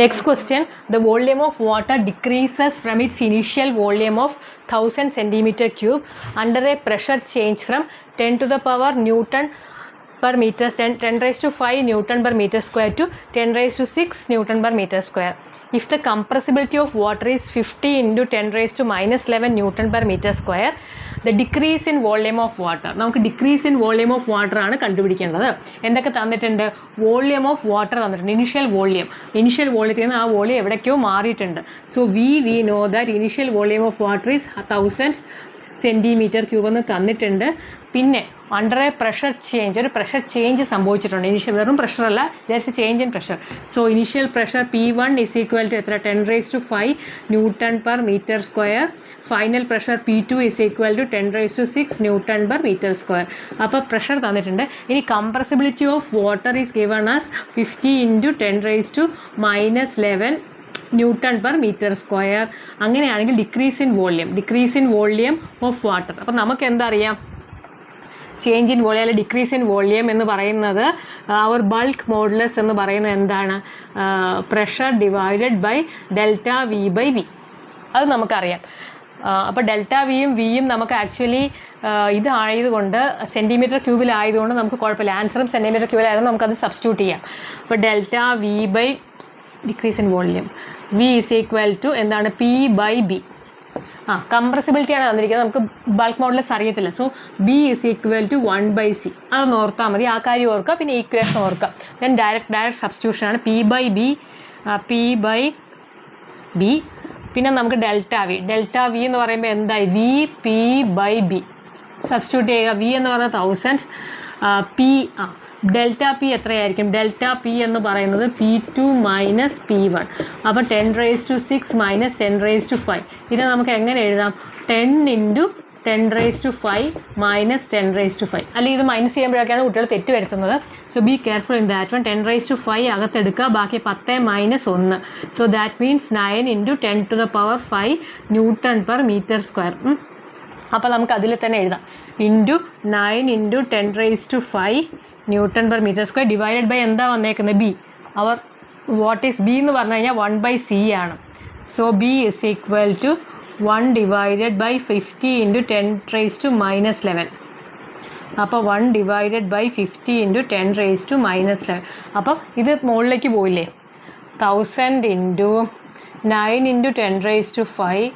Next question. The volume of water decreases from its initial volume of 1000 centimeter cube under a pressure change from 10 to the power Newton per meter 10 raised to 5 Newton per meter square to 10 raised to 6 Newton per meter square. If the compressibility of water is 50 into 10 raised to minus 11 Newton per meter square, the decrease in volume of water. നമുക്ക് decrease in volume of water ആണ് കണ്ടുപിടിക്കേണ്ടത്. എന്തൊക്കെ തന്നിട്ടുണ്ട്? Volume of water തന്നിട്ടുണ്ട്. Initial വോളിയത്തിൽ നിന്ന് ആ volume എവിടേക്കോ മാറിയിട്ടുണ്ട്. So we know that initial volume of water is 1000 centimetre cube എന്ന് തന്നിട്ടുണ്ട്. പിന്നെ അണ്ടർ എ പ്രഷർ ചേഞ്ച്, ഒരു പ്രഷർ ചേഞ്ച് സംഭവിച്ചിട്ടുണ്ട്. ഇനിഷ്യൽ വെറും പ്രഷർ അല്ല, there a change in pressure. So initial pressure P1 is equal to എത്ര? 10 raised to 5 newton per metre square. Final pressure P2 is equal to 10 raised to 6 newton per metre square. അപ്പോൾ pressure തന്നിട്ടുണ്ട്. ഇനി compressibility of water is given as 50 into 10 raised to minus 11 newton per metre square. അങ്ങനെയാണെങ്കിൽ decrease in volume of water. അപ്പം നമുക്ക് എന്താ അറിയാം? Change in volume അല്ലെങ്കിൽ decrease in volume എന്ന് പറയുന്നത് അവർ ബൾക്ക് മോഡുലസ് എന്ന് പറയുന്നത് എന്താണ്? Pressure divided by delta V by V. അത് നമുക്കറിയാം. അപ്പോൾ ഡെൽറ്റ വിയും നമുക്ക് ആക്ച്വലി ഇതായതുകൊണ്ട് സെൻറ്റിമീറ്റർ ക്യൂബിലായതുകൊണ്ട് നമുക്ക് കുഴപ്പമില്ല. ആൻസറും സെൻറ്റിമീറ്റർ ക്യൂബിലായതുകൊണ്ട് നമുക്കത് സബ്സ്റ്റിറ്റ്യൂട്ട് ചെയ്യാം. അപ്പോൾ delta V by decrease in volume V is equal to എന്താണ്? P by B. കംപ്രസിബിലിറ്റിയാണ് തന്നിരിക്കുന്നത്. നമുക്ക് ബൾക്ക് മോഡുലസ് അറിയത്തില്ല. So B is equal to 1/c. അതൊന്ന് ഓർത്താൽ മതി. ആ കാര്യം ഓർക്കുക. പിന്നെ ഈക്വേഷൻ ഓർക്കുക. ദെൻ ഡയറക്റ്റ് സബ്സ്റ്റിറ്റ്യൂഷനാണ് പി ബൈ ബി. പിന്നെ നമുക്ക് ഡെൽറ്റ വി എന്ന് പറയുമ്പോൾ എന്തായി? V P by B substitute ചെയ്യുക. വി എന്ന് പറഞ്ഞാൽ 1000. ഡെൽറ്റ പി എത്രയായിരിക്കും? ഡെൽറ്റ പി എന്ന് പറയുന്നത് P2 മൈനസ് P1. അപ്പോൾ 10 raised to 6 minus 10 raised to 5. ഇതിനെ നമുക്ക് എങ്ങനെ എഴുതാം? 10 into 10 raised to 5 minus 10 raised to 5. അല്ലെങ്കിൽ ഇത് മൈനസ് ചെയ്യുമ്പോഴൊക്കെയാണ് കുട്ടികൾ തെറ്റ് വരുത്തുന്നത്. So be careful in that one. 10 raised to 5 അകത്തെടുക്കുക. ബാക്കി 10 minus 1. So that means 9 into 10 to the power 5 newton per metre square. അപ്പോൾ നമുക്ക് അതിൽ തന്നെ എഴുതാം. 9 into 10 raised to 5 newton per metre square divided by എന്താ വന്നേക്കുന്നത്? B. Our what is B എന്ന് പറഞ്ഞു കഴിഞ്ഞാൽ 1/c ആണ്. So B is equal to 1 divided by 50 into 10 raised to minus 11. അപ്പോൾ 1 divided by 50 into 10 raised to minus 11. അപ്പം ഇത് മുകളിലേക്ക് പോയില്ലേ? 1000 into 9 into 10 raised to 5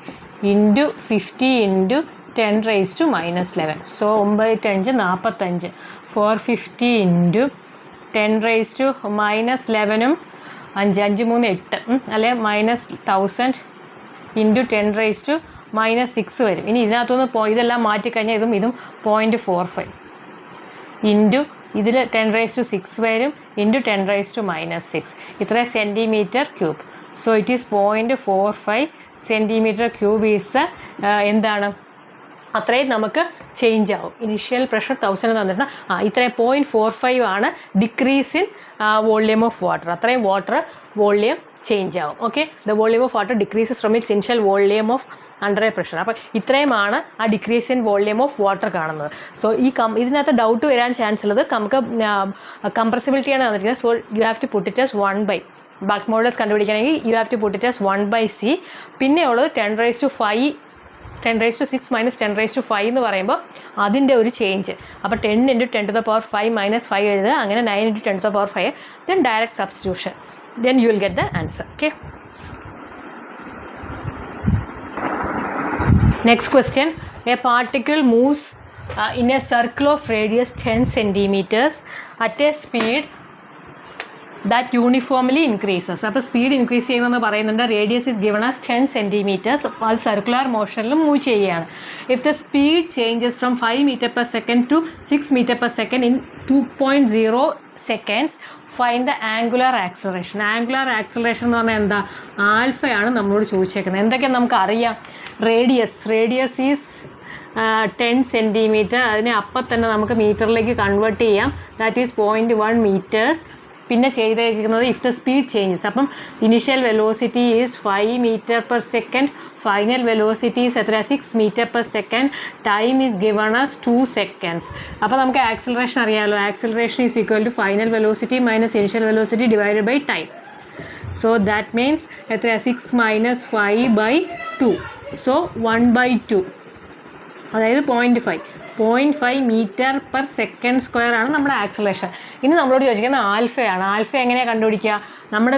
into 50 into 10 raised to minus 11. So 9 5 45. 450 into 10 raised to minus 11 5 3 8 അല്ലെ minus 1000 into 10 raised to minus 6 വരും. ഇനി ഇതിനകത്തുനിന്ന് ഇതെല്ലാം മാറ്റിക്കഴിഞ്ഞാൽ ഇതും 0.45 ഇൻറ്റു ഇതിൽ 10 raised to 6 വരും ഇൻറ്റു 10 raised to minus 6. ഇത്ര centimetre cube. So it is 0.45 centimetre cube is എന്താണ്? അത്രയും നമുക്ക് ചേഞ്ച് ആവും. ഇനിഷ്യൽ പ്രഷർ 1000 തന്നിട്ട് ഇത്രയും 0.45 ആണ് decrease in volume of water. അത്രയും വാട്ടർ വോളിയം ചേഞ്ച് ആവും. Okay, the volume of water decreases from its initial volume of under a pressure. അപ്പോൾ ഇത്രയുമാണ് ആ decrease in volume of water കാണുന്നത്. സോ ഇതിനകത്ത് ഡൗട്ട് വരാൻ ചാൻസ് ഉള്ളത് നമുക്ക് കംപ്രസിബിലിറ്റിയാണ് തന്നിരിക്കുന്നത്. So you have to put it as 1/. Bulk modulus കണ്ടുപിടിക്കണമെങ്കിൽ you have to put it as 1/c. പിന്നെ ഉള്ളത് 10 raised to 5 10 raised to 6 minus 10 raised to 5 എന്ന് പറയുമ്പോൾ അതിൻ്റെ ഒരു ചേഞ്ച്. അപ്പോൾ 10 into 10 to the power 5 minus 5 എഴുതുക. അങ്ങനെ 9 into 10 to the power 5. Then direct substitution. Then you will get the answer. Okay. Next question. A particle moves in a circle of radius 10 centimeters at a speed that uniformly increases. അപ്പോൾ speed increase ചെയ്യുമെന്ന് പറയുന്നുണ്ട്. Radius is given as 10 centimeters. അത് circular മോഷനിൽ move ചെയ്യുകയാണ്. If the speed changes from 5 meter per second to 6 meter per second in 2.0 seconds, find the angular acceleration. Angular acceleration എന്ന് പറഞ്ഞാൽ എന്താ? ആൽഫയാണ് നമ്മളോട് ചോദിച്ചേക്കുന്നത്. എന്തൊക്കെയാണ് നമുക്കറിയാം? Radius is 10 centimeter. അതിനെ അപ്പം തന്നെ നമുക്ക് മീറ്ററിലേക്ക് കൺവേർട്ട് ചെയ്യാം. That is 0.1 meters. പിന്നെ ചെയ്തേക്കുന്നത് ഇഫ് ദ സ്പീഡ് ചേഞ്ചസ്. അപ്പം initial velocity is 5 meter per second. Final velocity is എത്ര? 6 meter per second. Time is given as 2 seconds. അപ്പോൾ നമുക്ക് ആക്സിലറേഷൻ അറിയാമല്ലോ. Acceleration is equal to final velocity minus initial velocity divided by time. So that means എത്രയാണ് 6 minus 5/2. So 1/2, അതായത് 0.5 metre second ആണ് നമ്മുടെ acceleration. ഇനി നമ്മളോട് ചോദിക്കുന്നത് ആൽഫയാണ്. ആൽഫ എങ്ങനെയാണ് കണ്ടുപിടിക്കുക? നമ്മുടെ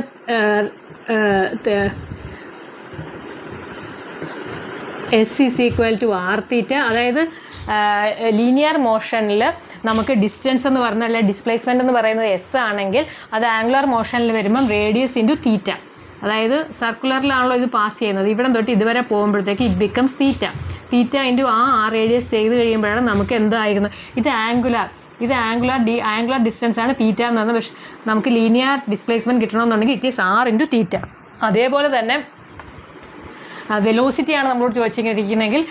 S is equal to R theta. അതായത് ലീനിയർ മോഷനിൽ നമുക്ക് ഡിസ്റ്റൻസ് എന്ന് പറഞ്ഞാൽ ഡിസ്പ്ലേസ്മെൻ്റ് എന്ന് പറയുന്നത് എസ് ആണെങ്കിൽ അത് ആംഗുലർ മോഷനിൽ വരുമ്പം റേഡിയസ് ഇൻറ്റു തീറ്റ. അതായത് സർക്കുലറിലാണല്ലോ ഇത് പാസ് ചെയ്യുന്നത്. ഇവിടെ തൊട്ട് ഇതുവരെ പോകുമ്പോഴത്തേക്ക് ഇറ്റ് ബിക്കംസ് തീറ്റ ഇൻറ്റു ആ റേഡിയസ് ചെയ്ത് കഴിയുമ്പോഴാണ് നമുക്ക് എന്തായിരിക്കുന്നത്, ഇത് ആംഗുലർ ഡിസ്റ്റൻസ് ആണ് തീറ്റ എന്ന് പറയുന്നത്. പക്ഷേ നമുക്ക് ലീനിയർ ഡിസ്പ്ലേസ്മെൻറ്റ് കിട്ടണമെന്നുണ്ടെങ്കിൽ it is R into theta. അതേപോലെ തന്നെ വെലോസിറ്റിയാണ് നമ്മളോട് ചോദിച്ചിരിക്കുന്നതെങ്കിൽ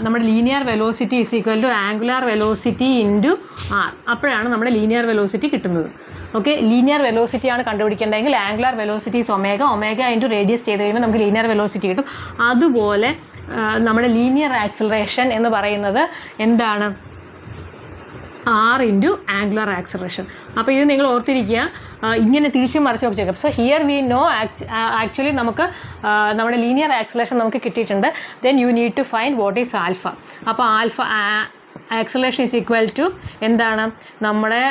നമ്മുടെ linear velocity is equal to angular velocity into R. അപ്പോഴാണ് നമ്മുടെ ലീനിയർ വെലോസിറ്റി കിട്ടുന്നത്. ഓക്കെ, ലീനിയർ വെലോസിറ്റിയാണ് കണ്ടുപിടിക്കേണ്ടതെങ്കിൽ angular velocity is omega into radius ചെയ്ത് കഴിയുമ്പോൾ നമുക്ക് ലീനിയർ വെലോസിറ്റി കിട്ടും. അതുപോലെ നമ്മുടെ ലീനിയർ ആക്സിലറേഷൻ എന്ന് പറയുന്നത് എന്താണ്? R into angular acceleration. അപ്പോൾ ഇത് നിങ്ങൾ ഓർത്തിരിക്കുക, ഇങ്ങനെ തിരിച്ചും മറിച്ച് നോക്കി. So here we know actually നമുക്ക് നമ്മുടെ ലീനിയർ ആക്സിലറേഷൻ നമുക്ക് കിട്ടിയിട്ടുണ്ട്. Then you need to find what is alpha. അപ്പോൾ alpha acceleration is equal to എന്താണ്? നമ്മുടെ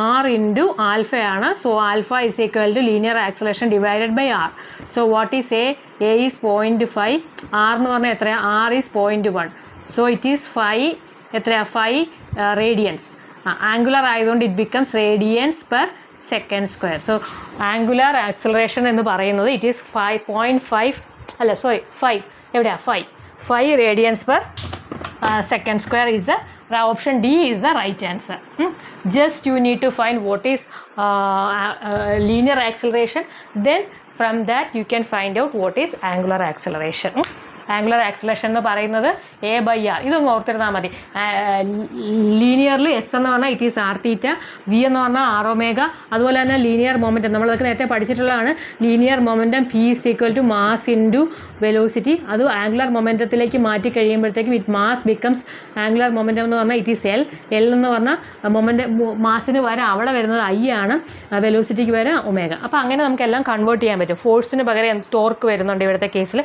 ആർ ഇൻറ്റു ആൽഫയാണ്. So alpha is equal to linear acceleration divided by R. So what is a is 0.5, R എന്ന് പറഞ്ഞാൽ എത്രയാണ്? R is 0.1. So it is 5 എത്രയാണ്? 5 radians. Angular ആയതുകൊണ്ട് it becomes radians per second square. So angular acceleration എന്ന് പറയുന്നത് it is 5 എവിടെയാണ്? 5 radians per second square is the option D is the right answer. Just you need to find what is linear acceleration, then from that you can find out what is angular acceleration. Angular acceleration എന്ന് പറയുന്നത് A/R. ഇതൊന്ന് ഓർത്തിരുന്നാൽ മതി. Linearly S എന്ന് പറഞ്ഞാൽ it is R theta, V എന്ന് പറഞ്ഞാൽ R omega. അതുപോലെ തന്നെ ലീനിയർ മൊമെൻറ്റം നമ്മളതൊക്കെ നേരത്തെ പഠിച്ചിട്ടുള്ളതാണ്. Linear momentum P is equal to mass into velocity. അത് ആംഗുലർ മൊമെൻറ്റത്തിലേക്ക് മാറ്റി കഴിയുമ്പോഴത്തേക്കും it mass becomes angular momentum എന്ന് പറഞ്ഞാൽ ഇറ്റ് ഈസ് എൽ എന്ന് പറഞ്ഞാൽ മൊമെൻറ്റം മാസിന് വരെ അവിടെ വരുന്നത് ഐ ആണ്, വെലോസിറ്റിക്ക് വരെ ഒമേഗ. അപ്പോൾ അങ്ങനെ നമുക്കെല്ലാം കൺവേർട്ട് ചെയ്യാൻ പറ്റും. ഫോഴ്സിന് പകരം ടോർക്ക് വരുന്നുണ്ട് ഇവിടുത്തെ കേസിൽ.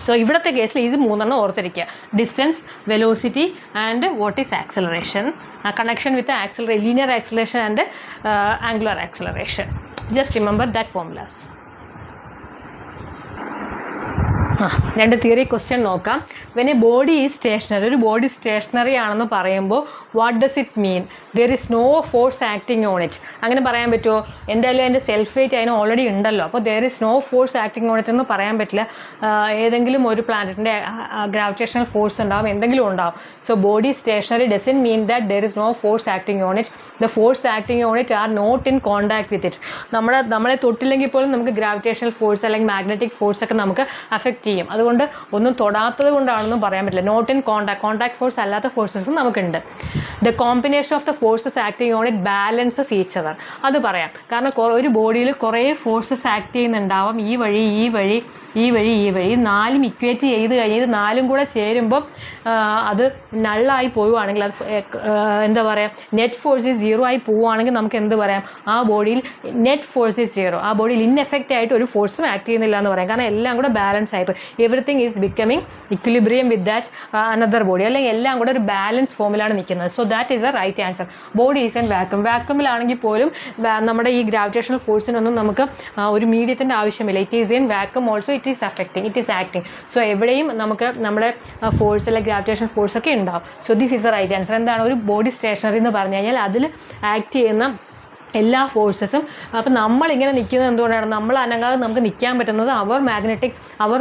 സോ ഇവിടുത്തെ കേസിൽ ഇത് മൂന്നെണ്ണം ഓർത്തിരിക്കുക: distance, velocity and what is acceleration, connection with linear acceleration and angular acceleration. Just remember that formulas. രണ്ട് തിയറി ക്വസ്റ്റ്യൻ നോക്കാം. When a body is stationary, ഒരു ബോഡി സ്റ്റേഷനറി ആണെന്ന് പറയുമ്പോൾ what does it mean? There is no force acting on it. അങ്ങനെ പറയാൻ പറ്റുമോ? എന്തായാലും അതിൻ്റെ സെൽഫ് വെയിറ്റ് അതിന് ഓൾറെഡി ഉണ്ടല്ലോ. അപ്പോൾ there is no force acting on it എന്ന് പറയാൻ പറ്റില്ല. ഏതെങ്കിലും ഒരു പ്ലാനറ്റിൻ്റെ ഗ്രാവിറ്റേഷണൽ ഫോഴ്സ് ഉണ്ടാവും, എന്തെങ്കിലും ഉണ്ടാവും. So body stationary doesn't mean that there is no force acting on it. The force acting on it are not in contact with it. നമ്മളെ തൊട്ടില്ലെങ്കിൽ പോലും നമുക്ക് ഗ്രാവിറ്റേഷണൽ ഫോഴ്സ് അല്ലെങ്കിൽ മാഗ്നറ്റിക് ഫോഴ്സ് ഒക്കെ നമുക്ക് അഫക്റ്റ് ചെയ്യും. അതുകൊണ്ട് ഒന്നും തൊടാത്തത് കൊണ്ടാണെന്നും പറയാൻ പറ്റില്ല. നോട്ട് ഇൻ കോൺടാക്ട് ഫോഴ്സ് അല്ലാത്ത ഫോഴ്സസും നമുക്കുണ്ട്. The combination of the forces acting on it balances each other. അത് പറയാം. കാരണം ഒരു ബോഡിയിൽ കുറേ ഫോഴ്സസ് ആക്ട് ചെയ്യുന്നുണ്ടാവാം. ഈ വഴി നാലും ഇക്വേറ്റ് ചെയ്ത് കഴിഞ്ഞ് ഇത് നാലും കൂടെ ചേരുമ്പം അത് നള്ളായി പോവുകയാണെങ്കിൽ, അത് എന്താ പറയുക, നെറ്റ് ഫോഴ്സ് ഈസ് 0 ആയി പോവുകയാണെങ്കിൽ നമുക്ക് എന്ത് പറയാം? ആ ബോഡിയിൽ നെറ്റ് ഫോഴ്സ് ഈസ് 0. ആ ബോഡിയിൽ ഇൻഎഫക്റ്റ് ആയിട്ട് ഒരു ഫോഴ്സും ആക്ട് ചെയ്യുന്നില്ല എന്ന് പറയാം. കാരണം എല്ലാം കൂടെ ബാലൻസ് ആയിപ്പോയി. Everything is becoming equilibrium with that another body. അല്ലെങ്കിൽ എല്ലാം കൂടെ ഒരു ബാലൻസ് ഫോമിലാണ് നിൽക്കുന്നത്. So that is a right answer. Body is in vacuum. വാക്യൂമിലാണെങ്കിൽ പോലും നമ്മുടെ ഈ ഗ്രാവിറ്റേഷണൽ ഫോഴ്സിനൊന്നും നമുക്ക് ഒരു മീഡിയത്തിൻ്റെ ആവശ്യമില്ല. It is in vacuum also it is affecting, it is acting. So എവിടെയും നമുക്ക് നമ്മുടെ ഫോഴ്സ് അല്ലെങ്കിൽ ഗ്രാവിറ്റേഷണൽ ഫോഴ്സ് ഒക്കെ ഉണ്ടാവും. So this is a right answer. എന്താണ് ഒരു ബോഡി സ്റ്റേഷനറി എന്ന് പറഞ്ഞു കഴിഞ്ഞാൽ അതിൽ ആക്ട് ചെയ്യുന്ന എല്ലാ ഫോഴ്സസും. അപ്പം നമ്മളിങ്ങനെ നിൽക്കുന്നത് എന്തുകൊണ്ടാണ്? നമ്മൾ അനങ്ങാതെ നമുക്ക് നിൽക്കാൻ പറ്റുന്നത് അവർ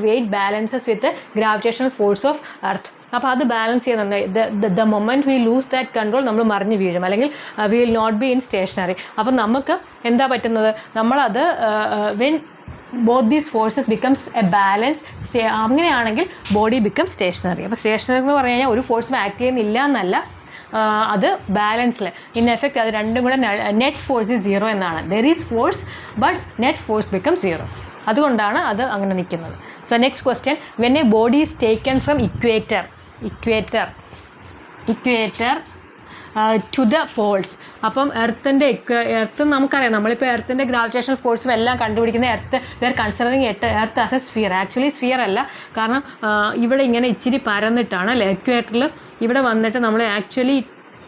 weight balances with gravitational force of earth. അപ്പോൾ അത് ബാലൻസ് ചെയ്യുന്നുണ്ട്. The moment we lose that control നമ്മൾ മറിഞ്ഞ് വീഴും, അല്ലെങ്കിൽ we will not be in stationary. അപ്പം നമുക്ക് എന്താ പറ്റുന്നത്? നമ്മളത് when both these forces becomes a balance, അങ്ങനെയാണെങ്കിൽ ബോഡി ബിക്കം സ്റ്റേഷനറി. അപ്പോൾ സ്റ്റേഷനറി എന്ന് പറഞ്ഞു കഴിഞ്ഞാൽ ഒരു ഫോഴ്സും ആക്ട് ചെയ്യുന്നില്ല എന്നല്ല, അത് ബാലൻസിൽ ഇൻ എഫക്റ്റ് അത് രണ്ടും കൂടെ നെറ്റ് ഫോഴ്സ് ഈസ് 0 എന്നാണ്. There is force but net force become 0. അതുകൊണ്ടാണ് അത് അങ്ങനെ നിൽക്കുന്നത്. So next question: when a body is taken from equator to the poles. അപ്പം എർത്ത് നമുക്കറിയാം, നമ്മളിപ്പോൾ എർത്തിൻ്റെ ഗ്രാവിറ്റേഷണൽ ഫോഴ്സും എല്ലാം കണ്ടുപിടിക്കുന്ന we are considering earth as a sphere. Actually sphere അല്ല, കാരണം ഇവിടെ ഇങ്ങനെ ഇച്ചിരി പരന്നിട്ടാണ് അല്ലേ എക്വേറ്ററിൽ ഇവിടെ വന്നിട്ട് നമ്മൾ ആക്ച്വലി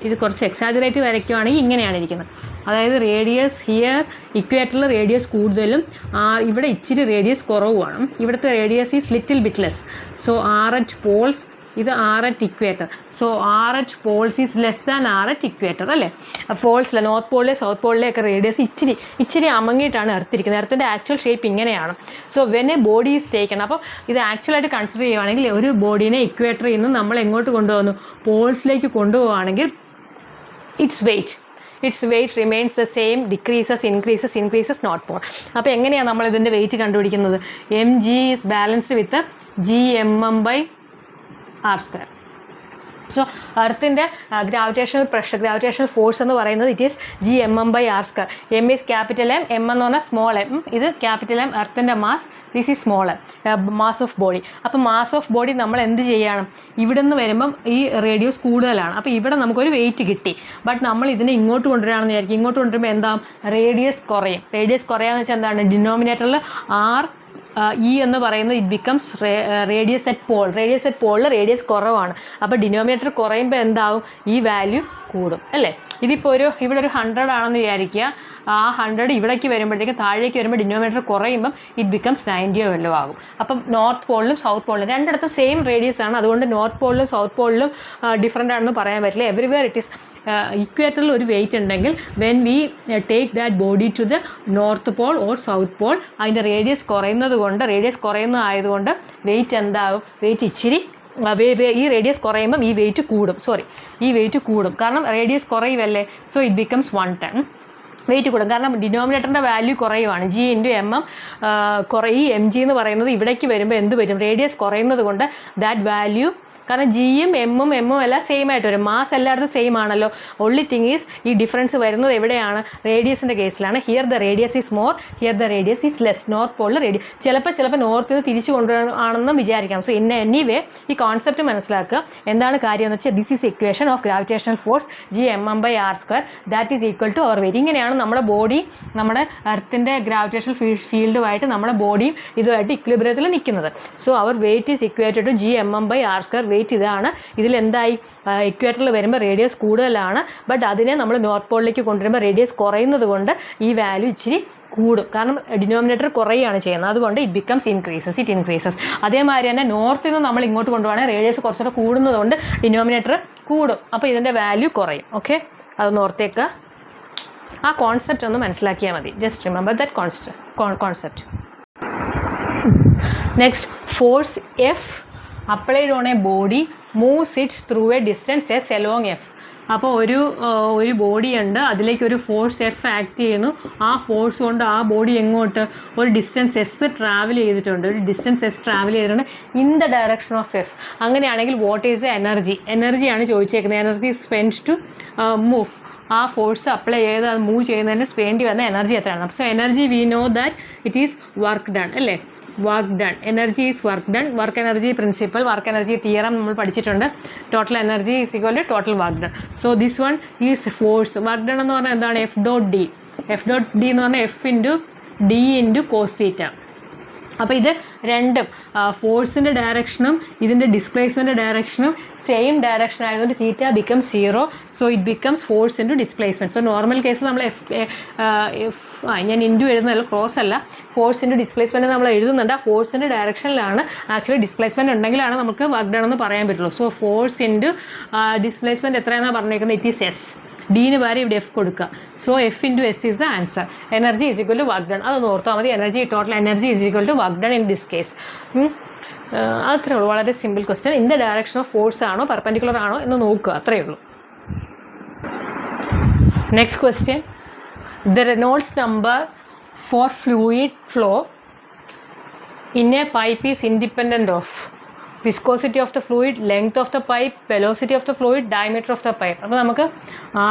ഇത് കുറച്ച് എക്സാജറേറ്റ് വരയ്ക്കുകയാണെങ്കിൽ ഇങ്ങനെയാണ് ഇരിക്കുന്നത്. അതായത് റേഡിയസ് ഹിയർ ഇക്വേറ്ററിൽ റേഡിയസ് കൂടുതലും ഇവിടെ ഇച്ചിരി റേഡിയസ് കുറവുമാണ്. ഇവിടുത്തെ radius is little bit less. So R at poles, ഇത് R at equator. So R at poles is less than R at equator അല്ലേ. പോൾസിലെ നോർത്ത് പോളിലെ സൗത്ത് പോളിലെയൊക്കെ റേഡിയസ് ഇച്ചിരി അമങ്ങിയിട്ടാണ് എർത്തിരിക്കുന്നത്. എർത്തിൻ്റെ ആക്ച്വൽ ഷേപ്പ് ഇങ്ങനെയാണ്. So when a body is taken, അപ്പോൾ ഇത് ആക്ച്വലായിട്ട് കൺസിഡർ ചെയ്യുകയാണെങ്കിൽ ഒരു ബോഡീനെ ഇക്വേറ്ററിൽ നിന്ന് നമ്മൾ എങ്ങോട്ട് കൊണ്ടുപോകുന്നു, പോൾസിലേക്ക് കൊണ്ടുപോവുകയാണെങ്കിൽ its weight remains the same, increases not more. അപ്പോൾ എങ്ങനെയാണ് നമ്മൾ ഇതിൻ്റെ വെയിറ്റ് കണ്ടുപിടിക്കുന്നത്? mg is balanced with gmm/r². So എർത്തിൻ്റെ ഗ്രാവിറ്റേഷണൽ ഫോഴ്സ് എന്ന് പറയുന്നത് it is gmm/r². M is capital M, M എന്ന് പറഞ്ഞാൽ സ്മോൾ എം, ഇത് ക്യാപിറ്റൽ എം. എർത്തിൻ്റെ mass, this is small M, mass of body. അപ്പോൾ മാസ് ഓഫ് ബോഡി നമ്മൾ എന്ത് ചെയ്യണം, ഇവിടെ നിന്ന് വരുമ്പം ഈ റേഡിയസ് കൂടുതലാണ്. അപ്പോൾ ഇവിടെ നമുക്കൊരു വെയിറ്റ് കിട്ടി. ബട്ട് നമ്മൾ ഇതിനെ ഇങ്ങോട്ട് കൊണ്ടുവരികയാണെന്ന് വിചാരിക്കും. ഇങ്ങോട്ട് കൊണ്ടുവരുമ്പോൾ എന്താകും, റേഡിയസ് കുറയും. റേഡിയസ് കുറയാന്ന് വെച്ചാൽ എന്താണ്, ഡിനോമിനേറ്ററിൽ ആർ ഇ എന്ന് പറയുന്നത് it becomes radius at pole. Radius at പോളിൽ റേഡിയസ് കുറവാണ്. അപ്പോൾ ഡിനോമിനേറ്റർ കുറയുമ്പോൾ എന്താവും, ഈ വാല്യൂ കൂടും അല്ലേ. ഇതിപ്പോൾ ഇവിടെ ഒരു 100 ആണെന്ന് വിചാരിക്കുക. ആ 100 ഇവിടേക്ക് വരുമ്പോഴത്തേക്ക് താഴേക്ക് വരുമ്പോൾ ഡിനോമിനേറ്റർ കുറയുമ്പം ഇറ്റ് ബിക്കംസ് 90 വല്ലതും ആകും. അപ്പം നോർത്ത് പോളിലും സൗത്ത് പോളിലും രണ്ടിടത്തും സെയിം റേഡിയസ് ആണ്. അതുകൊണ്ട് നോർത്ത് പോളിലും സൗത്ത് പോളിലും ഡിഫറൻ്റ് ആണെന്ന് പറയാൻ പറ്റില്ല. എവറിവെയർ ഇറ്റ് ഈസ് ഇക്വേറ്ററിൽ ഒരു വെയിറ്റ് ഉണ്ടെങ്കിൽ when we take that body to the north pole or south pole, അതിൻ്റെ റേഡിയസ് കുറയുന്നതായതുകൊണ്ട് വെയിറ്റ് എന്താകും, വെയിറ്റ് ഇച്ചിരി ഈ റേഡിയസ് കുറയുമ്പം ഈ വെയിറ്റ് കൂടും. കാരണം റേഡിയസ് കുറയുമല്ലേ. So it becomes 1 ton. Weight കൂടും, കാരണം ഡിനോമിനേറ്ററിൻ്റെ വാല്യൂ കുറയുവാണ്. g × mm ഈ mg എന്ന് പറയുന്നത് ഇവിടേക്ക് വരുമ്പോൾ എന്ത് വരും, റേഡിയസ് കുറയുന്നത് കൊണ്ട് ദാറ്റ് വാല്യൂ, കാരണം ജിയും എമ്മും എല്ലാം സെയിം ആയിട്ട് വരും. മാസ് എല്ലായിടത്തും സെയിം ആണല്ലോ. ഓൺലി തിങ് ഈസ് ഈ ഡിഫറൻസ് വരുന്നത് എവിടെയാണ്, റേഡിയസിൻ്റെ കേസിലാണ്. Here the radius is more, here the radius is less. North പോളിൽ ചിലപ്പോൾ നോർത്തിൽ നിന്ന് തിരിച്ചു കൊണ്ടുവരാണെന്ന് വിചാരിക്കാം. സോ എനിവേ ഈ കോൺസെപ്റ്റ് മനസ്സിലാക്കുക. എന്താണ് കാര്യം എന്ന് വെച്ചാൽ, this is equation of gravitational force gmm/r², that is equal to our weight. ഇങ്ങനെയാണ് നമ്മുടെ ബോഡി, നമ്മുടെ എർത്തിൻ്റെ ഗ്രാവിറ്റേഷണൽ ഫീൽഡുമായിട്ട് നമ്മുടെ ബോഡിയും ഇതുമായിട്ട് ഇക്വിലിബ്രിയത്തിൽ നിൽക്കുന്നത്. So our weight is equated to gmm/r². Weight ഇതാണ്. ഇതിലെന്തായി, ഇക്വേറ്ററിൽ വരുമ്പോൾ റേഡിയസ് കൂടുതലാണ്. ബട്ട് അതിനെ നമ്മൾ നോർത്ത് പോളിലേക്ക് കൊണ്ടുവരുമ്പോൾ റേഡിയസ് കുറയുന്നത് കൊണ്ട് ഈ വാല്യൂ ഇച്ചിരി കൂടും. കാരണം ഡിനോമിനേറ്റർ കുറയുകയാണ് ചെയ്യുന്നത്. അതുകൊണ്ട് ഇറ്റ് ഇൻക്രീസസ്. അതേമാതിരി തന്നെ നോർത്തിൽ നിന്ന് നമ്മൾ ഇങ്ങോട്ട് കൊണ്ടുപോകണമെങ്കിൽ റേഡിയസ് കുറച്ചുകൂടെ കൂടുന്നതുകൊണ്ട് ഡിനോമിനേറ്റർ കൂടും. അപ്പോൾ ഇതിൻ്റെ വാല്യൂ കുറയും. ഓക്കെ, അത് നോർത്തേക്ക് ആ കോൺസെപ്റ്റ് ഒന്ന് മനസ്സിലാക്കിയാൽ മതി. Just remember that concept. Next, force F applied on a body moves it through a distance s along f. അപ്പോൾ ഒരു ബോഡി ഉണ്ട്, അതിലേക്ക് ഒരു ഫോഴ്സ് എഫ് ആക്ട് ചെയ്യുന്നു. ആ ഫോഴ്സ് കൊണ്ട് ആ ബോഡി എങ്ങോട്ട്, ഒരു ഡിസ്റ്റൻസ് എസ് ട്രാവൽ ചെയ്തിട്ടുണ്ട് in the direction of F. അങ്ങനെയാണെങ്കിൽ വാട്ട് ഈസ് ദ എനർജിയാണ് ചോദിച്ചേക്കുന്നത്. Energy spend to move. ആ ഫോഴ്സ് അപ്ലൈ ചെയ്ത് അത് മൂവ് ചെയ്യുന്നതിന് സ്പെൻഡ് വന്ന എനർജി എത്രയാണ്. So energy we know that it is work done അല്ലേ. Energy is work done. Work energy principle, work energy theorem നമ്മൾ പഠിച്ചിട്ടുണ്ട്. Total energy is equal to total work done. So this one is force. Work done എന്ന് പറഞ്ഞാൽ എന്താണ്, F dot D എന്ന് പറഞ്ഞാൽ F × D × cos θ. അപ്പോൾ ഇത് രണ്ടും ഫോഴ്സിൻ്റെ ഡയറക്ഷനും ഇതിൻ്റെ ഡിസ്പ്ലേസ്മെൻറ്റ് ഡയറക്ഷനും സെയിം ഡയറക്ഷൻ ആയതുകൊണ്ട് theta becomes 0. So it becomes force into displacement. So normal കേസിൽ നമ്മൾ ഞാൻ ഇൻറ്റു എഴുതുന്നതല്ല, ക്രോസ് അല്ല, ഫോഴ്സ് ഇൻറ്റു ഡിസ്പ്ലേസ്മെൻറ്റ് നമ്മൾ എഴുതുന്നുണ്ട്. ആ ഫോഴ്സിൻ്റെ ഡയറക്ഷനിലാണ്. ആക്ച്വലി ഡിസ്പ്ലേസ്മെൻറ്റ് ഉണ്ടെങ്കിലാണ് നമുക്ക് വർക്ക് ഡൺ എന്ന് പറയാൻ പറ്റുള്ളൂ. സോ ഫോഴ്സ് ഇൻറ്റു ഡിസ്പ്ലേസ്മെൻറ്റ് എത്രയാണെന്നാണ് പറഞ്ഞേക്കുന്നത്, ഇറ്റ് ഈസ് എസ്. ഡീന് വരെ ഇവിടെ എഫ് കൊടുക്കുക. So F into S is the answer. Energy is equal to work done. അത് ഓർത്താൽ മതി. Total energy is equal to work done in this case. അത്രേ ഉള്ളൂ. വളരെ simple question. In the direction of force ആണോ perpendicular ആണോ എന്ന് നോക്കുക, അത്രയേ ഉള്ളൂ. Next question, the Reynolds number for fluid flow in A pipe is independent of viscosity of the fluid, length of the pipe, velocity of the fluid, diameter of the pipe. അപ്പോൾ നമുക്ക്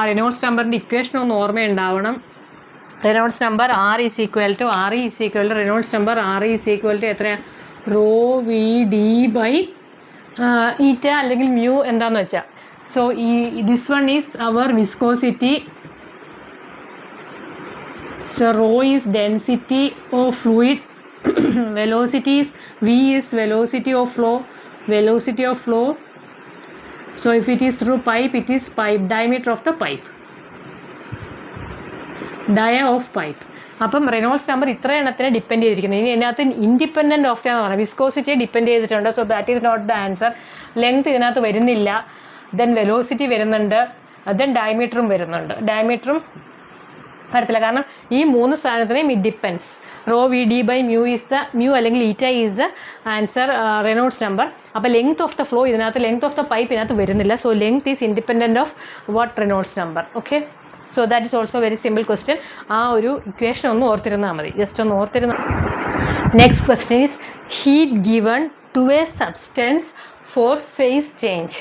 Reynolds നമ്പറിൻ്റെ equation ഒന്ന് ഓർമ്മയുണ്ടാവണം. Reynolds number R is equal to Reynolds number R is equal to എത്രയാണ്, ρ v d by ഈറ്റ അല്ലെങ്കിൽ mu എന്താണെന്ന് വെച്ചാൽ So this one is our viscosity. So rho is density of fluid. Velocity is V is velocity of flow. So if it is through pipe, it is pipe diameter of the pipe. Dia of pipe. അപ്പം Reynolds number ഇത്ര എണ്ണത്തിന് depend ചെയ്തിരിക്കുന്നത്. ഇനി ഇതിനകത്ത് independent of എന്ന് പറഞ്ഞാൽ വിസ്കോസിറ്റിയെ depend ചെയ്തിട്ടുണ്ട്. So that is not the answer. Length ഇതിനകത്ത് വരുന്നില്ല. ദെൻ വെലോസിറ്റി വരുന്നുണ്ട്. ദെൻ ഡയമീറ്ററും വരുന്നുണ്ട്. ഡയമീറ്ററും വരത്തില്ല, കാരണം ഈ 3 സാധനത്തിനെയും it depends. Rho V D by mu is the mu അല്ലെങ്കിൽ eta is the answer Reynolds number. അപ്പോൾ ലെങ്ത് ഓഫ് ദ ഫ്ലോ ഇതിനകത്ത്, ലെങ്ത് ഓഫ് ദ പൈപ്പ് ഇതിനകത്ത് വരുന്നില്ല. So length is independent of what Reynolds number. Okay, so that is also very simple question. ആ ഒരു equation ഒന്ന് ഓർത്തിരുന്നാൽ മതി, just ഒന്ന് ഓർത്തിരുന്നാൽ. Next question is heat given to a substance for phase change.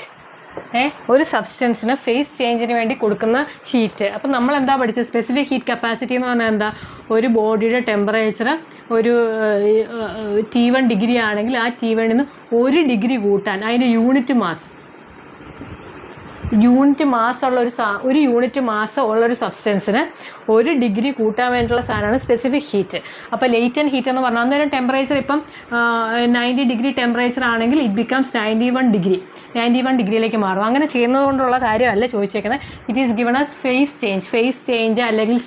ഒരു സബ്സ്റ്റൻസിന് ഫേസ് ചേഞ്ചിന് വേണ്ടി കൊടുക്കുന്ന ഹീറ്റ്. അപ്പം നമ്മൾ എന്താ പഠിച്ചത്? സ്പെസിഫിക് ഹീറ്റ് കപ്പാസിറ്റി എന്ന് പറഞ്ഞാൽ എന്താ? ഒരു ബോഡിയുടെ ടെമ്പറേച്ചർ ഒരു T1 ഡിഗ്രി ആണെങ്കിൽ ആ T1 നിന്ന് 1 ഡിഗ്രി കൂട്ടാൻ അതിൻ്റെ യൂണിറ്റ് മാസ് ഒരു യൂണിറ്റ് മാസ് ഉള്ളൊരു സബ്സ്റ്റൻസിന് 1 ഡിഗ്രി കൂട്ടാൻ വേണ്ടിയിട്ടുള്ള സാധനമാണ് സ്പെസിഫിക് ഹീറ്റ്. അപ്പോൾ ലേറ്റൻറ്റ് ഹീറ്റ് എന്ന് പറഞ്ഞാൽ അന്നേരം ടെമ്പറേച്ചർ ഇപ്പം 90 ഡിഗ്രി ടെമ്പറേച്ചർ ആണെങ്കിൽ ഇറ്റ് ബിക്കംസ് 91 ഡിഗ്രിയിലേക്ക് മാറും. അങ്ങനെ ചെയ്യുന്നത് കൊണ്ടുള്ള കാര്യമല്ല ചോദിച്ചേക്കുന്നത്. It is given as phase change അല്ലെങ്കിൽ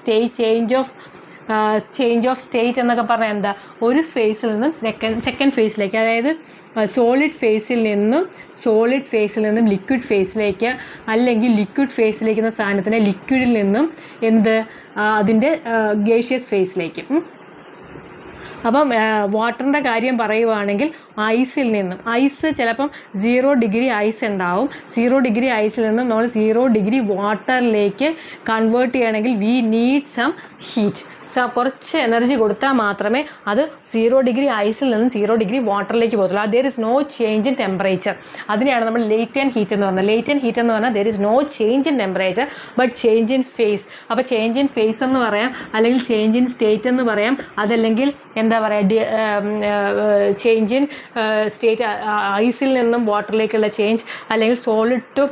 ചേഞ്ച് ഓഫ് സ്റ്റേറ്റ് എന്നൊക്കെ പറഞ്ഞാൽ എന്താ? ഒരു ഫേസിൽ നിന്നും സെക്കൻഡ് ഫേസിലേക്ക്, അതായത് സോളിഡ് ഫേസിൽ നിന്നും ലിക്വിഡ് ഫേസിലേക്ക്, അല്ലെങ്കിൽ ലിക്വിഡ് ഫേസിലേക്ക് എന്ന സാധനത്തിന് ലിക്വിഡിൽ നിന്നും അതിൻ്റെ ഗേഷ്യസ് ഫേസിലേക്ക്. അപ്പം വാട്ടറിൻ്റെ കാര്യം പറയുവാണെങ്കിൽ ഐസ് ചിലപ്പം 0 ഡിഗ്രി ഐസ് ഉണ്ടാവും. 0 ഡിഗ്രി ഐസിൽ നിന്നും നമ്മൾ 0 ഡിഗ്രി വാട്ടറിലേക്ക് കൺവേർട്ട് ചെയ്യണമെങ്കിൽ വി നീഡ് സം ഹീറ്റ്. കുറച്ച് എനർജി കൊടുത്താൽ മാത്രമേ അത് 0 ഡിഗ്രി ഐസിൽ നിന്നും 0 ഡിഗ്രി വാട്ടറിലേക്ക് പോകത്തുള്ളൂ. There is no change in temperature. അതിനെയാണ് നമ്മൾ ലേറ്റൻറ്റ് ഹീറ്റ് എന്ന് പറഞ്ഞത്. ലേറ്റൻറ്റ് ഹീറ്റ് എന്ന് പറഞ്ഞാൽ there is no change in temperature but change in phase. അപ്പോൾ ചേഞ്ച് ഇൻ ഫേസ് എന്ന് പറയാം, അല്ലെങ്കിൽ ചേഞ്ച് ഇൻ സ്റ്റേറ്റ് എന്ന് പറയാം, അതല്ലെങ്കിൽ എന്താ പറയുക ചേഞ്ച് ഇൻ സ്റ്റേറ്റ്, ഐസിൽ നിന്നും വാട്ടറിലേക്കുള്ള ചേഞ്ച്, അല്ലെങ്കിൽ solid to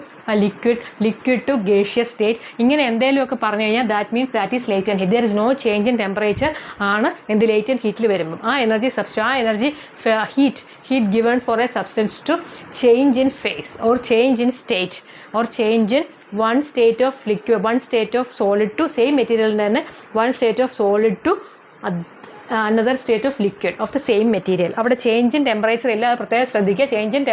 liquid to gaseous state. ഇങ്ങനെ എന്തെങ്കിലുമൊക്കെ പറഞ്ഞു കഴിഞ്ഞാൽ that means that is latent heat. There is no change in temperature ആണ് ലേറ്റൻറ്റ് ഹീറ്റിൽ വരുമ്പം. ആ energy heat given for a substance to change in phase or change in state or change in one state of liquid, one state of solid to same material തന്നെ one state of solid to another state of liquid of the same material. അവിടെ change in temperature ഇല്ല, അത് പ്രത്യേകം ശ്രദ്ധിക്കുക. Change in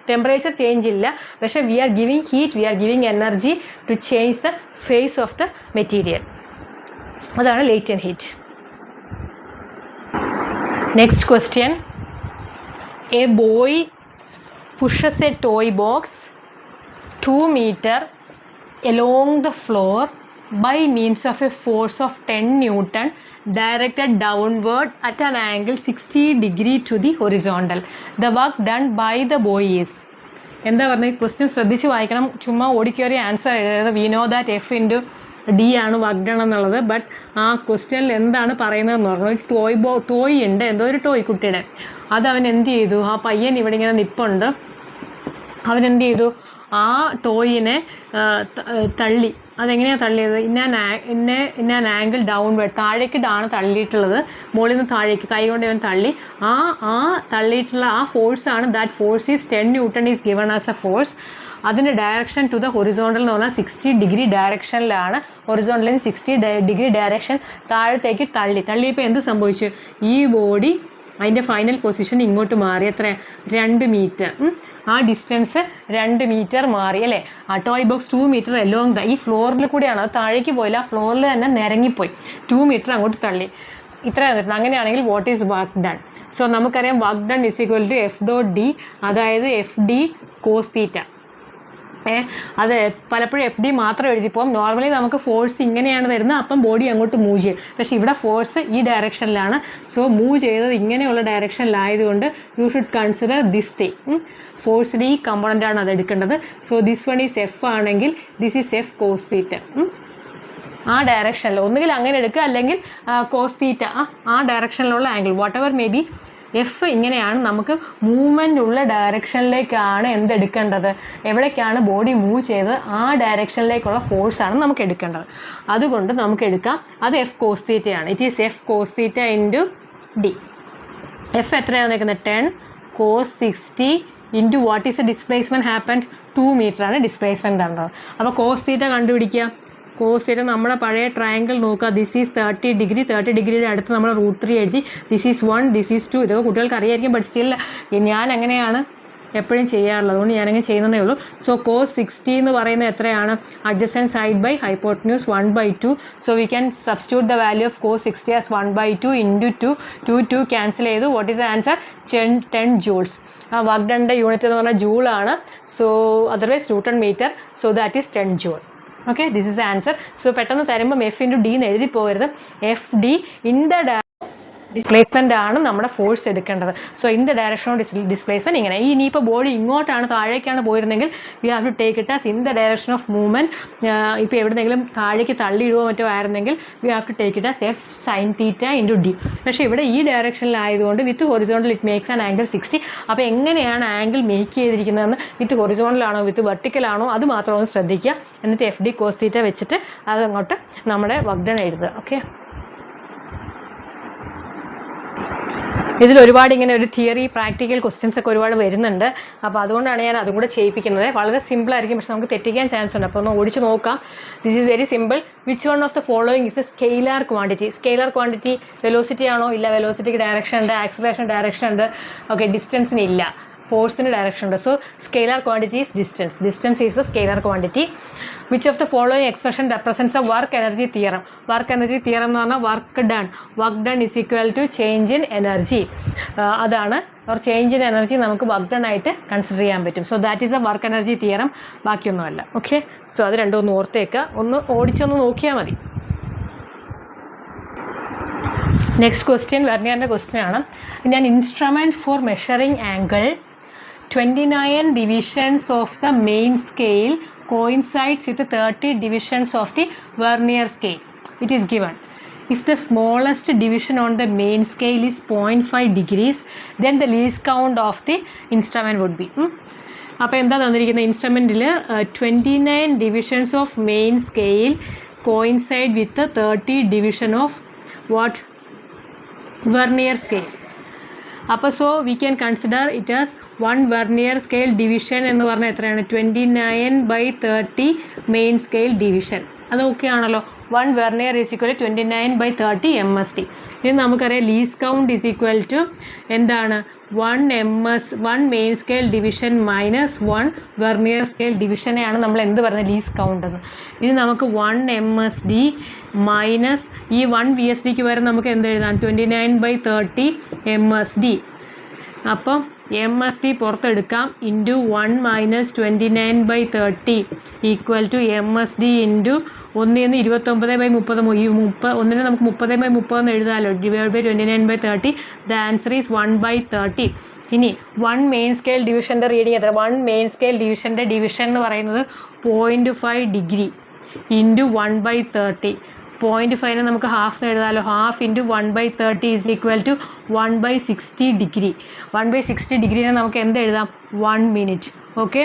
temperature change ഇല്ല, പക്ഷേ we are giving heat, we are giving energy to change the phase of the material. അതാണ് latent heat. Next question. A boy pushes a toy box 2 meters along the floor by means of a force of 10 Newton directed downward at an angle 60 degree to the horizontal. The work done by the boy is. എന്താ പറഞ്ഞത്? Question ശ്രദ്ധിച്ച് വായിക്കണം, ചുമ്മാ ഓടിക്കേറി answer എഴുതരുത്. V know that F × D ആണ് work done എന്നുള്ളത്. But ആ ക്വസ്റ്റ്യനിൽ എന്താണ് പറയുന്നതെന്ന് പറഞ്ഞു. ടോയ് ഉണ്ട്, എന്തോ ഒരു ടോയ് കുട്ടിയുടെ. അത് അവൻ എന്ത് ചെയ്തു? ആ പയ്യൻ ഇവിടെ ഇങ്ങനെ നിപ്പുണ്ട്, അവനെന്ത് ചെയ്തു? ആ ടോയിനെ തള്ളി. അതെങ്ങനെയാണ് തള്ളിയത്? ഇന്ന ആംഗിൾ ഡൗൺവേർഡ്, താഴേക്കിട്ടാണ് തള്ളിയിട്ടുള്ളത്, മുകളിൽ നിന്ന് താഴേക്ക് കൈ കൊണ്ട് അവൻ തള്ളി. ആ തള്ളിയിട്ടുള്ള ആ ഫോഴ്സാണ്, that force is 10 Newton is given as a force. അതിൻ്റെ ഡയറക്ഷൻ ടു ദ ഹൊറിസോണ്ടൽ എന്ന് പറഞ്ഞാൽ 60 ഡിഗ്രി ഡയറക്ഷനിലാണ്. ഹൊറിസോണ്ടലിൽ 60 ഡിഗ്രി ഡയറക്ഷൻ താഴത്തേക്ക് തള്ളിയപ്പോൾ എന്ത് സംഭവിച്ചു? ഈ ബോഡി അതിൻ്റെ ഫൈനൽ പൊസിഷൻ ഇങ്ങോട്ട് മാറി. എത്ര? 2 മീറ്റർ. ആ ഡിസ്റ്റൻസ് 2 മീറ്റർ മാറി അല്ലേ? ആ ടോയ് ബോക്സ് 2 മീറ്റർ എലോങ് ഈ ഫ്ലോറിൽ കൂടെയാണ്, അത് താഴേക്ക് പോയില്ല, ആ ഫ്ലോറിൽ തന്നെ നിരങ്ങിപ്പോയി, 2 മീറ്റർ അങ്ങോട്ട് തള്ളി. ഇത്ര തന്നിട്ടുണ്ട്. അങ്ങനെയാണെങ്കിൽ what is work done? So നമുക്കറിയാം work done is equal to F.D, അതായത് FD കോസ് തീറ്റ. അത് പലപ്പോഴും FD മാത്രം എഴുതിപ്പോകും. നോർമലി നമുക്ക് ഫോഴ്സ് ഇങ്ങനെയാണ് തരുന്നത്, അപ്പം ബോഡി അങ്ങോട്ട് മൂവ് ചെയ്യും. പക്ഷേ ഇവിടെ ഫോഴ്സ് ഈ ഡയറക്ഷനിലാണ്. സോ മൂവ് ചെയ്തത് ഇങ്ങനെയുള്ള ഡയറക്ഷനിലായതുകൊണ്ട് you should consider this thing. ഫോഴ്സിൻ്റെ ഈ കമ്പോണൻ്റാണ് അത് എടുക്കേണ്ടത്. So this one is F ആണെങ്കിൽ this is F cos theta. ആ ഡയറക്ഷനിൽ ഒന്നുകിൽ അങ്ങനെ എടുക്കുക, അല്ലെങ്കിൽ കോസ് തീറ്റ ആ ഡയറക്ഷനിലുള്ള angle whatever may be F ഇങ്ങനെയാണ് നമുക്ക് മൂവ്മെൻ്റ് ഉള്ള ഡയറക്ഷനിലേക്കാണ് എന്തെടുക്കേണ്ടത്, എവിടേക്കാണ് ബോഡി മൂവ് ചെയ്ത് ആ ഡയറക്ഷനിലേക്കുള്ള ഫോഴ്സാണ് നമുക്ക് എടുക്കേണ്ടത്. അതുകൊണ്ട് നമുക്ക് എടുക്കാം, അത് എഫ് കോസ് തീറ്റയാണ്. It is F cos theta into D. F എത്രയാണ് നിൽക്കുന്നത്? 10 cos 60 into what is a displacement happened? 2 മീറ്ററാണ് ഡിസ്പ്ലേസ്മെൻറ്റ് നടന്നത്. അപ്പോൾ കോസ് തീറ്റ കണ്ടുപിടിക്കുക. കോസ് തീറ്റ നമ്മുടെ പഴയ ട്രയാങ്കിൾ നോക്കുക. This is 30 degree. 30 ഡിഗ്രിയുടെ അടുത്ത് നമ്മൾ √3 എഴുതി. This is 1, this is 2. ഇതൊക്കെ കുട്ടികൾക്ക് അറിയായിരിക്കും, ബട്ട് സ്റ്റിൽ ഞാൻ അങ്ങനെയാണ് എപ്പോഴും ചെയ്യാറുള്ളത്, അതുകൊണ്ട് ഞാനങ്ങനെ ചെയ്യുന്നതേ ഉള്ളൂ. സോ കോസ് 60 എന്ന് പറയുന്നത് എത്രയാണ്? Adjacent side by hypotenuse 1/2. So we can substitute the value of cos 60 as 1/2 into 2 cancel ചെയ്തു. What is the answer? 10 joules. Work ഡണ്ടെ യൂണിറ്റ് എന്ന് പറഞ്ഞാൽ ജൂളാണ്. So otherwise newton metre. So that is 10 joule. Okay, this is answer. So പെട്ടെന്ന് തരുമ്പം F into D എന്ന് എഴുതി പോകരുത്. F D in the displacement ആണ് നമ്മുടെ ഫോഴ്സ് എടുക്കേണ്ടത്. So in the direction of displacement ഇങ്ങനെ. ഇനിയിപ്പോൾ ബോഡി ഇങ്ങോട്ടാണ്, താഴേക്കാണ് പോയിരുന്നെങ്കിൽ we have to take it as in the direction of movement. ഇപ്പോൾ എവിടെയെങ്കിലും താഴേക്ക് തള്ളിയിടുകയോ മറ്റോ ആയിരുന്നെങ്കിൽ we have to take it as F sine theta into D. പക്ഷേ ഇവിടെ ഈ ഡയറക്ഷനിലായതുകൊണ്ട് with horizontal it makes an angle 60. അപ്പോൾ എങ്ങനെയാണ് ആംഗിൾ മേക്ക് ചെയ്തിരിക്കുന്നതെന്ന്, വിത്ത് ഹൊറിസോണ്ടലാണോ വിത്ത് വെർട്ടിക്കലാണോ അത് മാത്രം ഒന്ന് ശ്രദ്ധിക്കുക. എന്നിട്ട് എഫ് ഡി കോസ് തീറ്റ വെച്ചിട്ട് അതങ്ങോട്ട് നമ്മുടെ വർക്ക് ഡൺ എഴുതുക. ഓക്കെ, ഇതിൽ ഒരുപാട് ഇങ്ങനെ ഒരു തിയറി പ്രാക്ടിക്കൽ ക്വസ്റ്റ്യൻസ് ഒക്കെ ഒരുപാട് വരുന്നുണ്ട്. അപ്പോൾ അതുകൊണ്ടാണ് ഞാൻ അതും കൂടെ ചെയ്യിപ്പിക്കുന്നത്. വളരെ സിമ്പിളായിരിക്കും, പക്ഷെ നമുക്ക് തെറ്റിക്കാൻ ചാൻസ് ഉണ്ട്. അപ്പോൾ ഒന്ന് ഓടിച്ച് നോക്കാം. This is very simple. Which one of the following is a scalar quantity? Scalar quantity velocity ആണോ? ഇല്ല. വെലോസിറ്റിക്ക് ഡയറക്ഷൻ ഉണ്ട്, ആക്സിലറേഷൻ ഡയറക്ഷൻ ഉണ്ട്. ഓക്കെ, ഡിസ്റ്റൻസിന് ഇല്ല, ഫോഴ്സിന് ഡയറക്ഷൻ ഉണ്ട്. So scalar quantity is distance. Distance is a scalar quantity. Which of the following expression represents a work energy theorem? Work energy theorem എന്ന് പറഞ്ഞാൽ work done is equal to change in energy. അതാണ്, or change in energy നമുക്ക് work done ആയിട്ട് consider ചെയ്യാൻ പറ്റും. So that is a work energy theorem, ബാക്കിയൊന്നുമല്ല. Okay, so അത് രണ്ടും ഒന്ന് ഓർത്തേക്കുക, ഒന്ന് ഓടിച്ചൊന്ന് നോക്കിയാൽ മതി. നെക്സ്റ്റ് ക്വസ്റ്റ്യൻ വെർനിയറിൻ്റെ ക്വസ്റ്റ്യൻ ആണ്. ഞാൻ instrument for measuring angle 29 divisions of the main scale coincides with the 30 divisions of the vernier scale. It is given. If the smallest division on the main scale is 0.5 degrees, then the least count of the instrument would be. അപ്പോൾ എന്താ തന്നിരിക്കുന്നത്? ഇൻസ്ട്രുമെൻറ്റിൽ 29 divisions of main scale coincide with the 30 division of what? Vernier scale. അപ്പോൾ so we can consider it as 1 vernier scale division എന്ന് പറഞ്ഞാൽ എത്രയാണ്? 29/30 main scale division. അത് okay ആണല്ലോ. 1 vernier is equal to 29/30 MSD. ഇനി നമുക്കറിയാം least count is equal to എന്താണ്? 1 main scale division minus 1 vernier scale ഡിവിഷനെയാണ് നമ്മൾ എന്ത് പറയുന്നത്? ലീസ്റ്റ് കൗണ്ട് എന്ന്. ഇനി നമുക്ക് 1 MSD മൈനസ് ഈ 1 VSDക്ക് വരെ നമുക്ക് എന്ത് എഴുതാം? 29/30 MSD. അപ്പം MSD പുറത്തെടുക്കാം. Into 1 - 29/30 equal to MSD into 1 29/30. ഈ 1 നമുക്ക് 30/30 എന്ന് എഴുതാമല്ലോ. Divide by 29/30. The answer is 1/30. ഇനി 1 മെയിൻ സ്കെയിൽ ഡിവിഷൻ്റെ റീഡിങ് എത്ര? 1 മെയിൻ സ്കെയിൽ ഡിവിഷൻ്റെ ഡിവിഷൻ എന്ന് പറയുന്നത് 0.5 ഡിഗ്രി ഇൻറ്റു 1/30. 0.5 നമുക്ക് ഹാഫ് എന്ന് എഴുതാമല്ലോ. Half into 1/30 is equal to 1/60 degree. 1/60 ഡിഗ്രീനെ നമുക്ക് എന്ത് എഴുതാം? 1 മിനിറ്റ്. ഓക്കെ,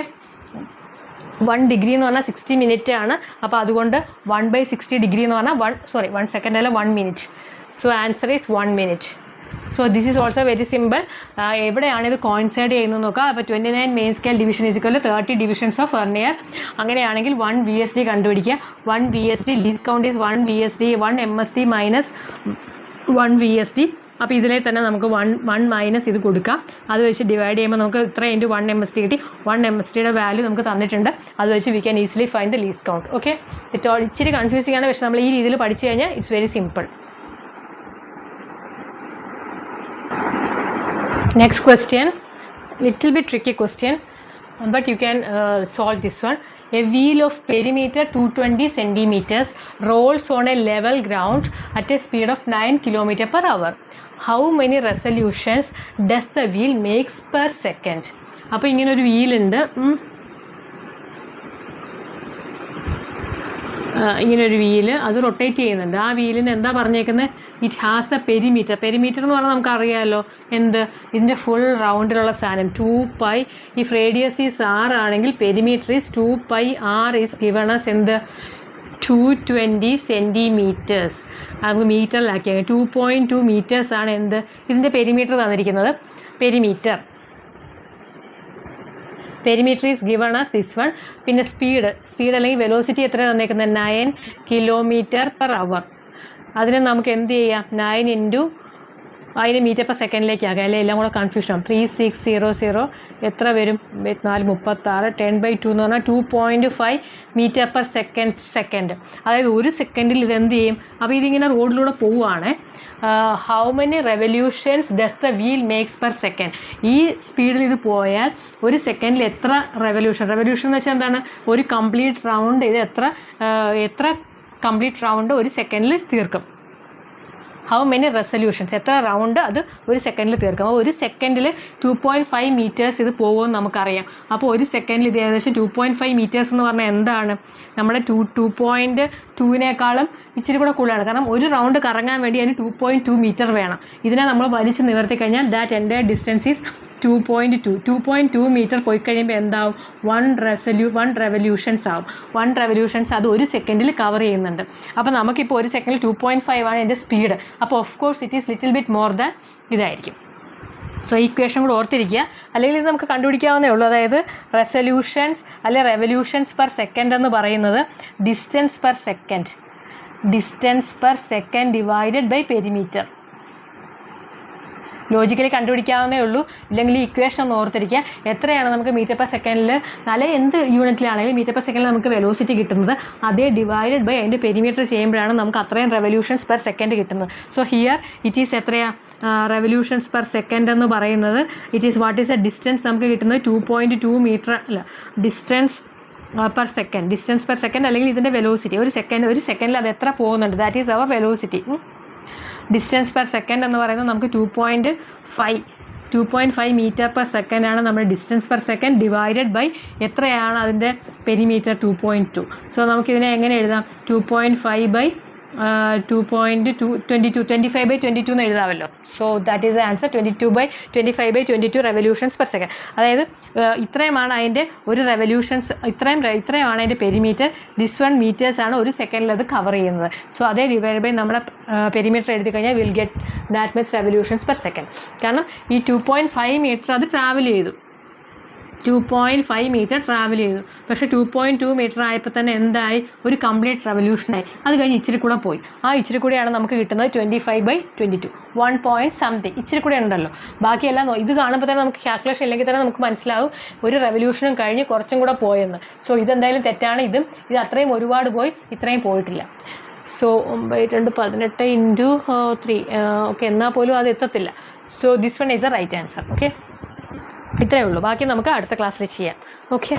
1 ഡിഗ്രി എന്ന് പറഞ്ഞാൽ 60 മിനിറ്റ് ആണ്. അപ്പോൾ അതുകൊണ്ട് 1/60 ഡിഗ്രി എന്ന് പറഞ്ഞാൽ 1 സെക്കൻഡ് അല്ല 1 minute. So answer is 1 minute. So this is also very simple. എവിടെയാണ് ഇത് കോയിൻസൈഡ് ചെയ്യുന്നത് നോക്കുക. അപ്പോൾ 29 main scale division is equal to 30 divisions of vernier. അങ്ങനെയാണെങ്കിൽ 1 VSD കണ്ടുപിടിക്കുക. 1 VSD least count is 1 VSD. 1 MSD മൈനസ് 1 VSD. അപ്പോൾ ഇതിലെ തന്നെ നമുക്ക് 1 മൈനസ് ഇത് കൊടുക്കാം. അത് വെച്ച് ഡിവൈഡ് ചെയ്യുമ്പോൾ നമുക്ക് ഇത്ര ഇൻറ്റു 1 MSD കിട്ടി. 1 MSDയുടെ വാല്യൂ നമുക്ക് തന്നിട്ടുണ്ട്. അത് വെച്ച് we can easily find the least count. Okay, ഇച്ചിരി കൺഫ്യൂസിംഗ് ആണ്, പക്ഷേ നമ്മൾ ഈ രീതിയിൽ പഠിച്ചു കഴിഞ്ഞാൽ it's very simple. Next question, little bit tricky question, but you can solve this one. A wheel of perimeter 220 centimeters rolls on a level ground at a speed of 9 km/h. How many revolutions does the wheel makes per second? അപ്പോൾ ഇങ്ങനെ ഒരു വീലുണ്ട്. ഇങ്ങനെ ഒരു wheel അത് rotate ചെയ്യുന്നുണ്ട്. ആ വീലിന് എന്താ പറഞ്ഞേക്കുന്നത്? It has a perimeter. Perimeter എന്ന് പറഞ്ഞാൽ നമുക്കറിയാമല്ലോ എന്ത്, ഇതിൻ്റെ ഫുൾ റൗണ്ടിലുള്ള സാധനം 2π. ഇഫ് റേഡിയസ് ഈസ് r ആണെങ്കിൽ perimeter is 2π r is given as എന്ത് 220 സെൻറ്റിമീറ്റേഴ്സ്. നമുക്ക് മീറ്ററിലാക്കിയാൽ 2.2 മീറ്റേഴ്സാണ് എന്ത് ഇതിൻ്റെ പെരിമീറ്റർ തന്നിരിക്കുന്നത്. Perimeter is given as this one. പിന്നെ സ്പീഡ് അല്ലെങ്കിൽ വെലോസിറ്റി എത്ര തന്നേക്കുന്നത്? 9 km/h. അതിനെ നമുക്ക് എന്ത് ചെയ്യാം? 9 ഇൻറ്റു അതിന് മീറ്റർ പെർ സെക്കൻഡിലേക്ക് ആകാം, അല്ലെ എല്ലാം കൂടെ കൺഫ്യൂഷൻ ആവും. 3600 എത്ര വരും? 436 10/2 എന്ന് പറഞ്ഞാൽ 2.5 മീറ്റർ പെർ സെക്കൻഡ്. അതായത് ഒരു സെക്കൻഡിൽ ഇതെന്ത് ചെയ്യും? അപ്പോൾ ഇതിങ്ങനെ റോഡിലൂടെ പോവുകയാണ്. How many revolutions does the wheel makes per second? ഈ സ്പീഡിൽ ഇത് പോയാൽ ഒരു സെക്കൻഡിൽ എത്ര റെവല്യൂഷൻ എന്ന് വെച്ചാൽ എന്താണ്? ഒരു കംപ്ലീറ്റ് റൗണ്ട്. ഇത് എത്ര കംപ്ലീറ്റ് റൗണ്ട് ഒരു സെക്കൻഡിൽ തീർക്കും? ഹൗ മെനി റെസൊല്യൂഷൻസ്, എത്ര റൗണ്ട് അത് ഒരു സെക്കൻഡിൽ തീർക്കും? അപ്പോൾ ഒരു സെക്കൻഡിൽ 2.5 മീറ്റേഴ്സ് ഇത് പോകുമെന്ന് നമുക്കറിയാം. അപ്പോൾ ഒരു സെക്കൻഡിൽ ഇത് ഏകദേശം 2.5 മീറ്റേഴ്സ് എന്ന് പറഞ്ഞാൽ എന്താണ്? നമ്മുടെ 2.2-നേക്കാളും ഇച്ചിരി കൂടെ കൂടുതലാണ്. കാരണം ഒരു റൗണ്ട് കറങ്ങാൻ വേണ്ടി അതിന് 2.2 മീറ്റർ വേണം. ഇതിനെ നമ്മൾ വലിച്ച് നിവർത്തി കഴിഞ്ഞാൽ that entire distance is 2.2 metre പോയി കഴിയുമ്പോൾ എന്താവും? 1 റെവല്യൂഷൻസ് ആവും. 1 റെവല്യൂഷൻസ് അത് ഒരു സെക്കൻഡിൽ കവർ ചെയ്യുന്നുണ്ട്. അപ്പോൾ നമുക്കിപ്പോൾ ഒരു സെക്കൻഡിൽ 2.5 ആണ് എൻ്റെ സ്പീഡ്. അപ്പോൾ of course it is little bit more than ഇതായിരിക്കും. സോ ഈ ഇക്വേഷൻ കൂടെ ഓർത്തിരിക്കുക, അല്ലെങ്കിൽ ഇത് നമുക്ക് കണ്ടുപിടിക്കാവുന്നേ ഉള്ളൂ. അതായത് റെവല്യൂഷൻസ് പെർ സെക്കൻഡ് എന്ന് പറയുന്നത് distance per second divided by perimeter. Logically കണ്ടുപിടിക്കാവുന്നേ ഉള്ളൂ. ഇല്ലെങ്കിൽ ഈ ഇക്വേഷൻ ഒന്ന് ഓർത്തിരിക്കുക. എത്രയാണ് നമുക്ക് മീറ്റർ പെർ സെക്കൻഡിൽ, അല്ലെങ്കിൽ എന്ത് യൂണിറ്റിലാണെങ്കിലും മീറ്റർ പെർ സെക്കൻഡിൽ നമുക്ക് വെലോസിറ്റി കിട്ടുന്നത്, അതേ ഡിവൈഡഡ് ബൈ അതിൻ്റെ പെരിമീറ്റർ ചെയ്യുമ്പോഴാണ് നമുക്ക് അത്രയും റെവല്യൂഷൻസ് പെർ സെക്കൻഡ് കിട്ടുന്നത്. സോ ഹിയർ ഇറ്റ് ഈസ് എത്രയാണ് റെവല്യൂഷൻസ് പെർ സെക്കൻഡ് എന്ന് പറയുന്നത്? It is what is A distance നമുക്ക് കിട്ടുന്നത് 2.2 മീറ്റർ അല്ല, ഡിസ്റ്റൻസ് പെർ സെക്കൻഡ് അല്ലെങ്കിൽ ഇതിൻ്റെ വെലോസിറ്റി ഒരു സെക്കൻഡിൽ അത് എത്ര പോകുന്നുണ്ട്, that is our velocity. Distance per second എന്ന് പറയുന്നത് നമുക്ക് 2.5 മീറ്റർ പെർ സെക്കൻഡ് ആണ് നമ്മുടെ distance per second divided by എത്രയാണ് അതിൻ്റെ പെരിമീറ്റർ 2.2. സോ നമുക്കിതിനെ എങ്ങനെ എഴുതാം? 2.5 25/22 എന്ന് എഴുതാമല്ലോ. So that is the answer. 25/22 revolutions per second. അതായത് ഇത്രയുമാണ് അതിൻ്റെ ഒരു റെവല്യൂഷൻസ്, ഇത്രയുമാണ് അതിൻ്റെ പെരിമീറ്റർ. ദിസ് 1 മീറ്റേഴ്സാണ് ഒരു സെക്കൻഡിൽ അത് കവർ ചെയ്യുന്നത്. സോ അതേ ഡിവൈഡ് ബൈ നമ്മളെ പെരിമീറ്റർ എഴുതി കഴിഞ്ഞാൽ will get that much revolutions per second. കാരണം ഈ 2.5 മീറ്റർ അത് ട്രാവൽ ചെയ്തു, 2.5 മീറ്റർ ട്രാവൽ ചെയ്തു. പക്ഷേ 2.2 മീറ്റർ ആയപ്പോൾ തന്നെ എന്തായി? ഒരു കംപ്ലീറ്റ് റെവല്യൂഷനായി. അത് കഴിഞ്ഞ് ഇച്ചിരി കൂടെ പോയി. ആ ഇച്ചിരി കൂടെയാണ് നമുക്ക് കിട്ടുന്നത് 25/22, 1 പോയിൻറ്റ് സംതിങ് ഇച്ചിരി കൂടെ ഉണ്ടല്ലോ. ബാക്കിയെല്ലാം ഇത് കാണുമ്പോൾ തന്നെ നമുക്ക് കാൽക്കുലേഷൻ ഇല്ലെങ്കിൽ തന്നെ നമുക്ക് മനസ്സിലാവും ഒരു റെവല്യൂഷനും കഴിഞ്ഞ് കുറച്ചും കൂടെ പോയെന്ന്. സോ ഇതെന്തായാലും തെറ്റാണ്. ഇത് അത്രയും ഒരുപാട് പോയി, ഇത്രയും പോയിട്ടില്ല. സോ 9 2 18 × 3 ഓക്കെ, എന്നാൽ പോലും അത് എത്തത്തില്ല. So this one is a right answer. Okay, ഇത്രയേ ഉള്ളൂ. ബാക്കി നമുക്ക് അടുത്ത ക്ലാസ്സിൽ ചെയ്യാം. ഓക്കെ.